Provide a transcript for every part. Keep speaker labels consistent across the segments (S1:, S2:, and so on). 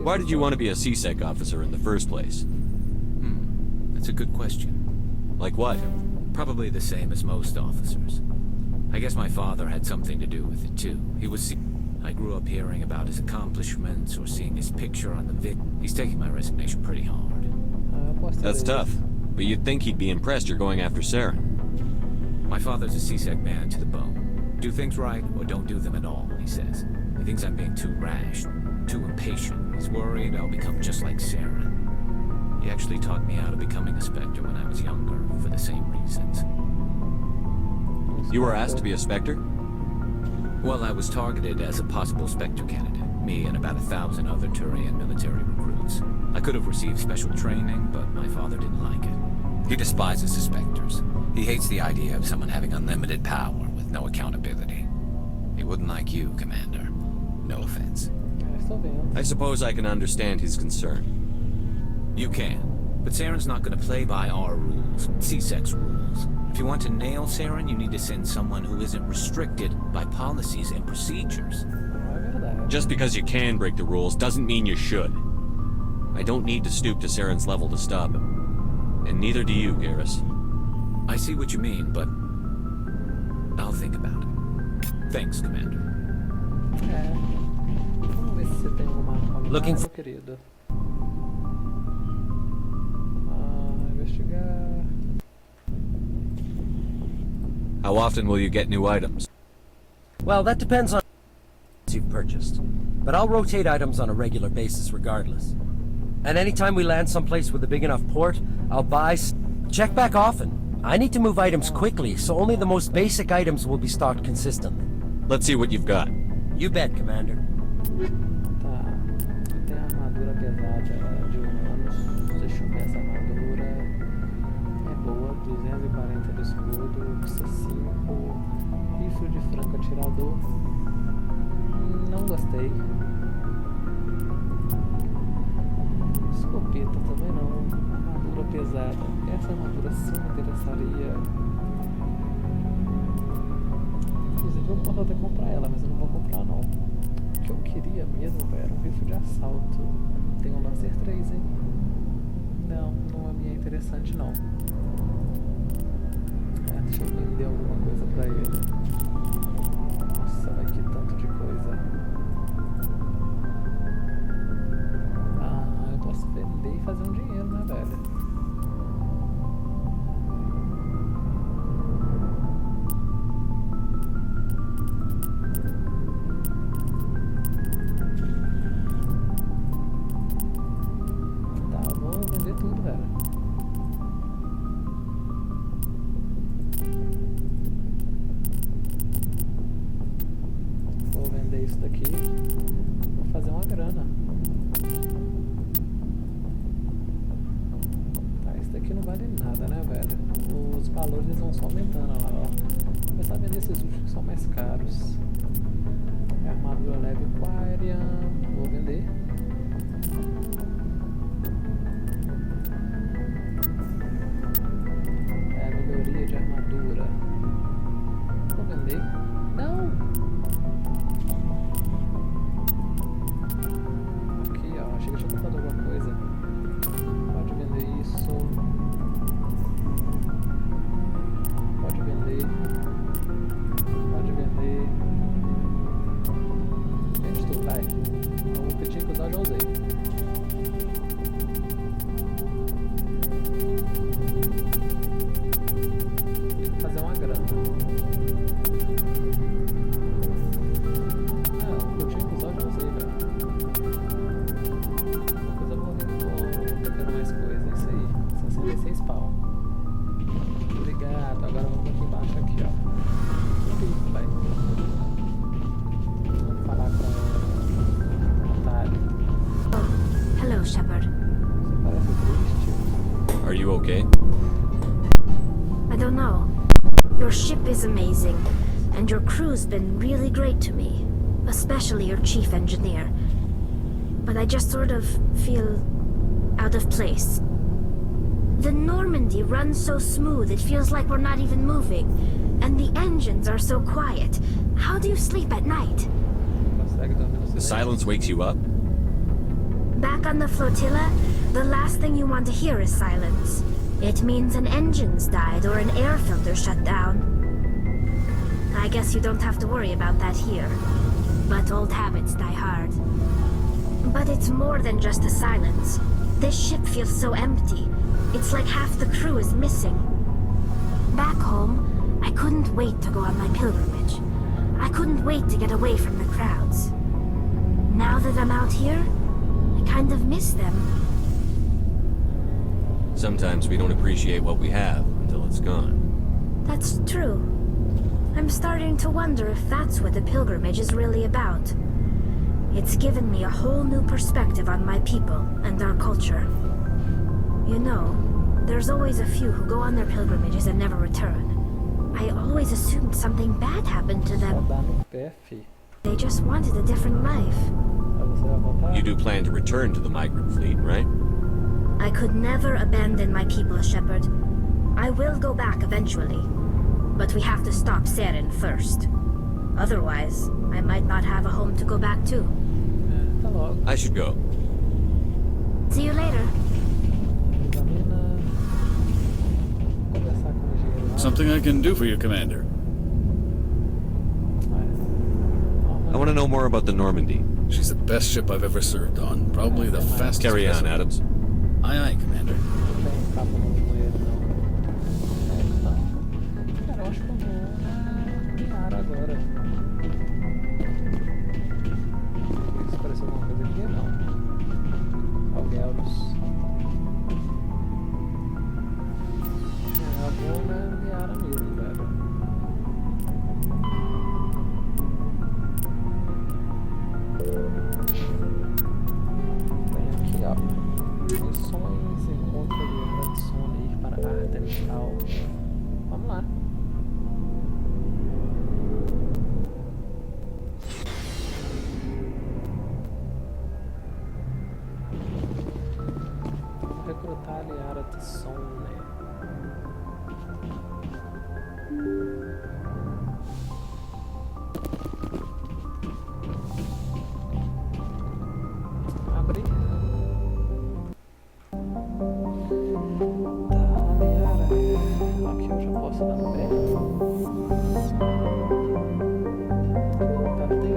S1: Why did you want to be a CSEC officer in the first place?
S2: That's a good question.
S1: Like what?
S2: Probably the same as most officers. I guess my father had something to do with it too. I grew up hearing about his accomplishments or seeing his picture on the Vic. He's taking my resignation pretty hard.
S1: That's tough. But you'd think he'd be impressed you're going after Saren.
S2: My father's a CSEC man to the bone. Do things right or don't do them at all, he says. He thinks I'm being too rash, too impatient. He's worried I'll become just like Saren. He actually taught me out of becoming a Spectre when I was younger, for the same reasons.
S1: You were asked to be a Spectre?
S2: Well, I was targeted as a possible Spectre candidate. Me and about 1,000 other Turian military recruits. I could have received special training, but my father didn't like it. He despises the Spectres. He hates the idea of someone having unlimited power with no accountability. He wouldn't like you, Commander. No offense.
S1: I suppose I can understand his concern.
S2: You can. But Saren's not going to play by our rules, CSEC's rules. If you want to nail Saren, you need to send someone who isn't restricted by policies and procedures.
S1: Just because you can break the rules doesn't mean you should. I don't need to stoop to Saren's level to stop him. And neither do you, Garrus.
S2: I see what you mean, but I'll think about it. Thanks, Commander.
S3: Vamos ver se você tem alguma coisa,
S4: Looking
S3: meu querido. Investigar.
S1: How often will you get new items?
S4: Well, that depends on you've purchased. But I'll rotate items on a regular basis regardless. And anytime we land someplace with a big enough port, I'll buy... Check back often. I need to move items quickly, so only the most basic items will be stocked consistently.
S1: Let's see what you've got.
S4: You bet, Commander.
S3: Tá. Tem a armadura pesada de humanos. Deixa eu ver essa armadura. É boa, 240 de escudo, custa 5. Rifle de franco atirador. Não gostei. Escopeta também não. Armadura pesada. Essa armadura sim me interessaria. Inclusive eu posso até comprar ela, mas eu não vou comprar não. O que eu queria mesmo era um rifle de assalto. Tem um Lancer 3, hein? Não, não me é interessante não. Deixa eu vender alguma coisa pra ele. Nossa, vai que tanto de coisa. Eu posso vender e fazer um dinheiro, né, velho? Isso daqui, vou fazer uma grana. Tá, isso daqui não vale nada, né, velho? Os valores vão só aumentando lá, ó. Vou começar a vender esses últimos que são mais caros. É armadura leve Aquarium, vou vender. É melhoria de armadura. Vou vender. Não! Achei que eu tinha comprado alguma coisa. Pode vender isso. Pode vender. Pode vender. Vende tudo, vai. Então, o que eu tinha que usar eu já usei. Tem que fazer uma grana. O que eu tinha que usar eu já usei, velho. Mais coisa, isso aí, 66 pau. Obrigado, agora vamos aqui embaixo aqui, ó. Vai. Vamos falar com o Otário.
S5: Oh, hello, Shepard.
S3: Você parece triste.
S1: Are you okay?
S5: I don't know. Your ship is amazing, and your crew's been really great to me, especially your chief engineer. But I just sort of feel out of place. The Normandy runs so smooth it feels like we're not even moving. And the engines are so quiet. How do you sleep at night?
S1: The silence wakes you up?
S5: Back on the flotilla, the last thing you want to hear is silence. It means an engine's died or an air filter shut down. I guess you don't have to worry about that here. But old habits die hard. But it's more than just the silence. This ship feels so empty. It's like half the crew is missing. Back home, I couldn't wait to go on my pilgrimage. I couldn't wait to get away from the crowds. Now that I'm out here, I kind of miss them.
S1: Sometimes we don't appreciate what we have until it's gone.
S5: That's true. I'm starting to wonder if that's what the pilgrimage is really about. It's given me a whole new perspective on my people and our culture. You know, there's always a few who go on their pilgrimages and never return. I always assumed something bad happened to
S3: Só
S5: them.
S3: dá no pé, fi.
S5: They just wanted a different life.
S3: Aí você vai voltar?
S1: You do plan to return to the migrant fleet, right?
S5: I could never abandon my people, Shepard. I will go back eventually. But we have to stop Saren first. Otherwise, I might not have a home to go back to.
S3: Tá logo.
S1: I should go.
S5: See you later.
S3: Examina. Conversar com o engenheiro lá.
S6: Something I can do for you, Commander.
S1: I want to know more about the Normandy.
S6: She's the best ship I've ever served on. Probably the fastest.
S1: Carry on,
S6: vessel.
S1: Adams.
S6: Aye, aye, Commander.
S3: Não tem papo novo com ele, não. Não. Cara, eu acho que eu vou na Yara agora. Isso pareceu alguma coisa aqui? Não. Alguelos. Eu vou na Yara mesmo, velho. Tem aqui, ó. Missões, encontra ali, adiciona ir para Artemis Tal. Vamos lá. Recrutar aliada de Sonne. Abre. Tá, aliada. Aqui eu já posso dar no pé. Tá, tem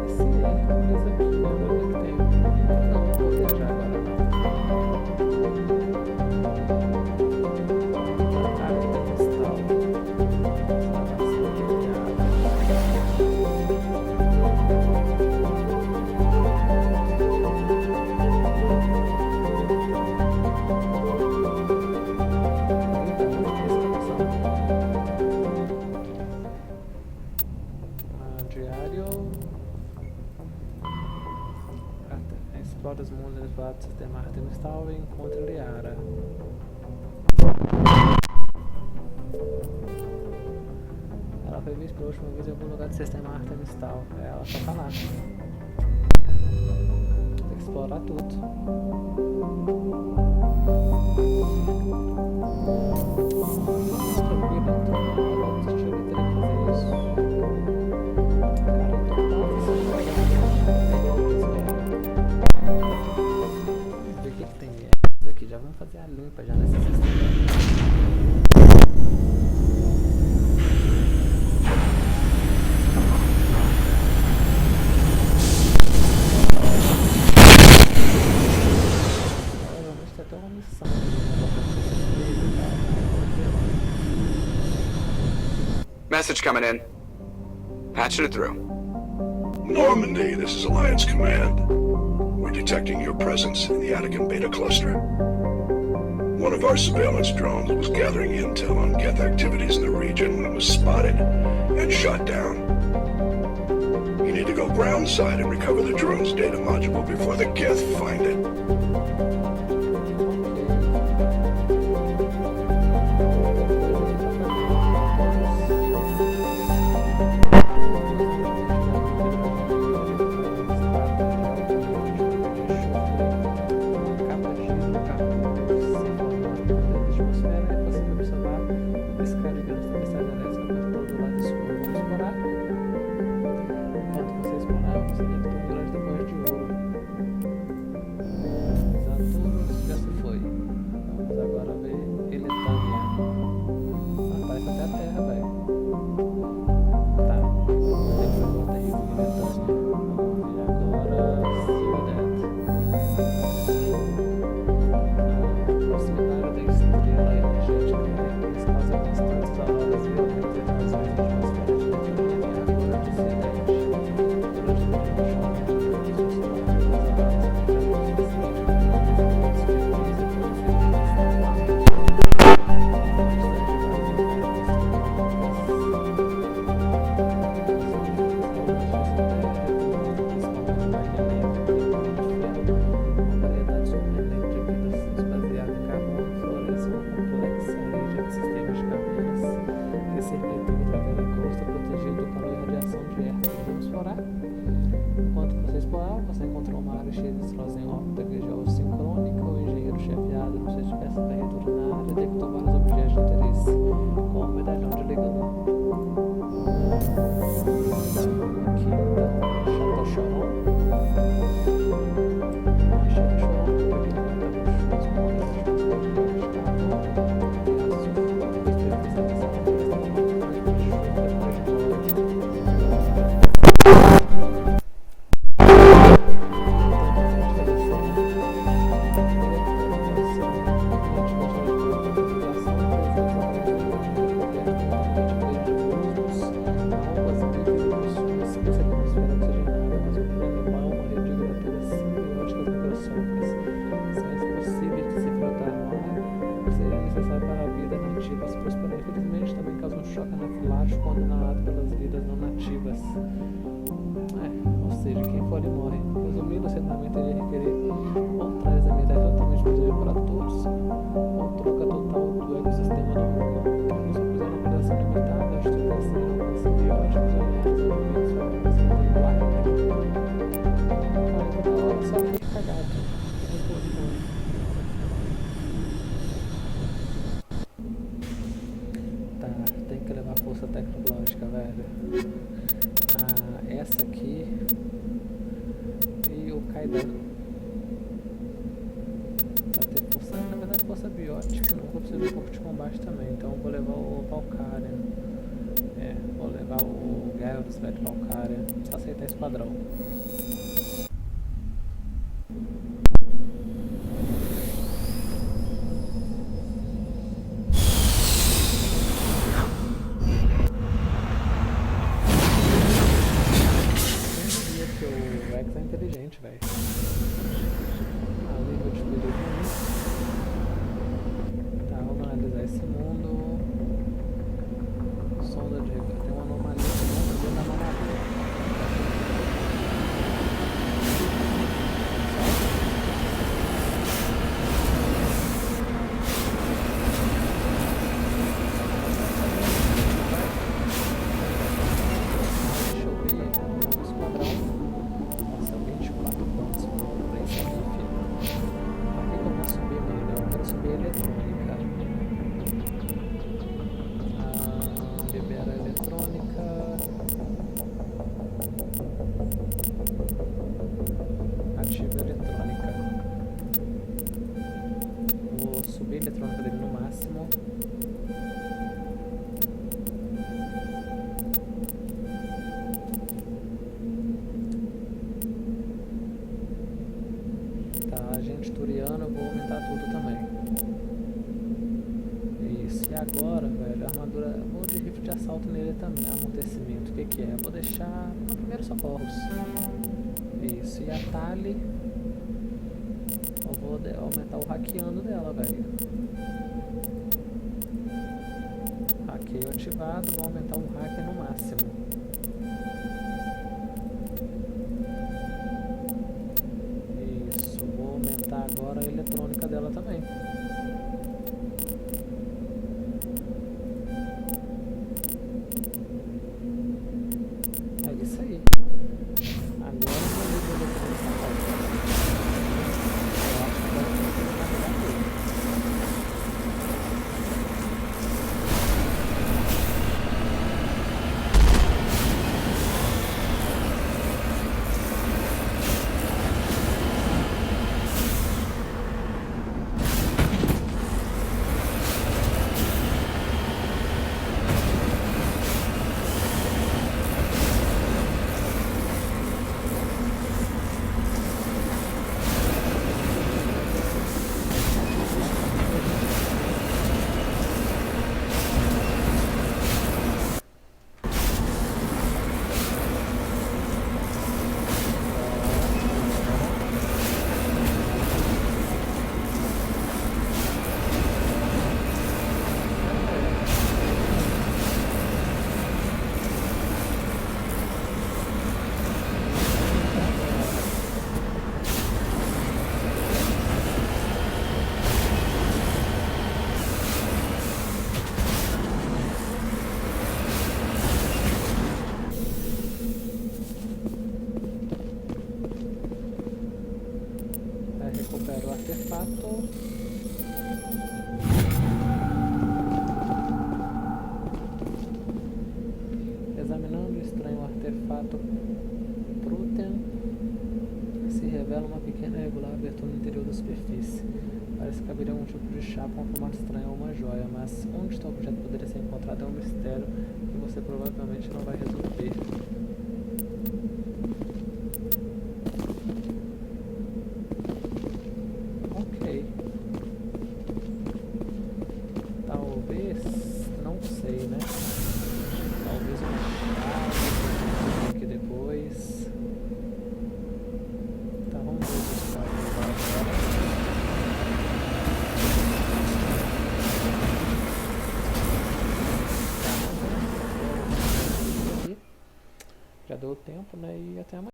S3: esse Hércules aqui, né? Vou ver que tem. Não, não vou viajar agora não. Diário. Explora os mundos do sistema Artemis Tal e encontra Liara. Ela foi vista pela última vez em algum lugar do sistema Artemis Tal. Ela só tá lá. Tem que explorar tudo. Já vamos fazer a limpa já nessa sistema. Provavelmente tem até uma missão.
S7: Message coming in. Patching it through.
S8: Normandy, this is Alliance Command. We're detecting your presence in the Attican Beta Cluster. One of our surveillance drones was gathering intel on Geth activities in the region when it was spotted and shot down. You need to go groundside and recover the drone's data module before the Geth find it.
S3: explorar. Enquanto você explorava, você encontrou uma área cheia de estrelas em órbita que geossincrônica. O engenheiro chefiado não sei se tivesse varredura na área, detectou vários objetos de interesse, como o medalhão de Liga 1. Aqui então, Chateau Choron. Chateau Choron, aqui tecnológica, velho. Essa aqui e o Kaidan. Vai ter força, na verdade força biótica, não vou precisar de um pouco de combate também, então eu vou levar o Valkyria. Vou levar o Guerra do Sled Valkyria, só aceitar esse padrão. Turiano, eu vou aumentar tudo também. Isso, e agora, velho, a armadura, eu vou de rifle de assalto nele também, amortecimento, o que que é? Eu vou deixar no primeiro socorros. Isso, e a Tali, eu vou aumentar o hackeando dela, velho. Hackeio ativado, vou aumentar o hacker no máximo. Agora a eletrônica dela também. É isso aí. Agora eu vou ver a eletrônica falta. Eu acho que agora eu vou carregar tudo. Examinando o estranho artefato Protean, se revela uma pequena e irregular abertura no interior da superfície. Parece que haveria algum tipo de chapa com um formato estranho ou uma joia, mas onde tal objeto poderia ser encontrado é um mistério que você provavelmente não vai resolver. Ok. Talvez, não sei, né? Talvez uma chave aqui depois. Tá, vamos ver o que agora. Já deu tempo, né? E até amanhã.